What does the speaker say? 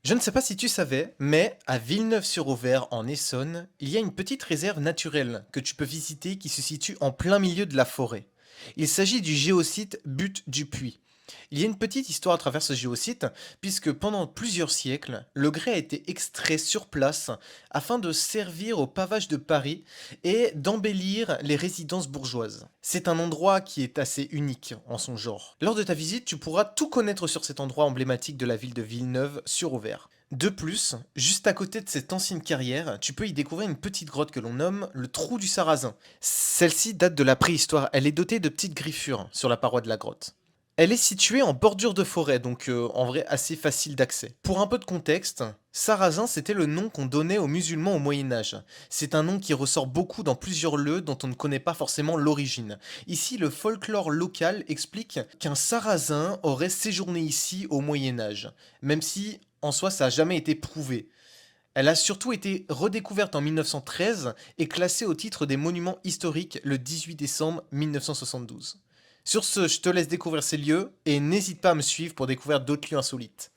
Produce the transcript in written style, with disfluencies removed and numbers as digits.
Je ne sais pas si tu savais, mais à Villeneuve-sur-Auver, en Essonne, il y a une petite réserve naturelle que tu peux visiter qui se situe en plein milieu de la forêt. Il s'agit du géosite Butte du Puy. Il y a une petite histoire à travers ce géosite, puisque pendant plusieurs siècles, le grès a été extrait sur place afin de servir au pavage de Paris et d'embellir les résidences bourgeoises. C'est un endroit qui est assez unique en son genre. Lors de ta visite, tu pourras tout connaître sur cet endroit emblématique de la ville de Villeneuve-sur-Auver. De plus, juste à côté de cette ancienne carrière, tu peux y découvrir une petite grotte que l'on nomme le Trou du Sarrasin. Celle-ci date de la préhistoire, elle est dotée de petites griffures sur la paroi de la grotte. Elle est située en bordure de forêt, donc en vrai assez facile d'accès. Pour un peu de contexte, Sarrazin c'était le nom qu'on donnait aux musulmans au Moyen Âge. C'est un nom qui ressort beaucoup dans plusieurs lieux dont on ne connaît pas forcément l'origine. Ici, le folklore local explique qu'un Sarrazin aurait séjourné ici au Moyen Âge, même si en soi ça n'a jamais été prouvé. Elle a surtout été redécouverte en 1913 et classée au titre des monuments historiques le 18 décembre 1972. Sur ce, je te laisse découvrir ces lieux et n'hésite pas à me suivre pour découvrir d'autres lieux insolites.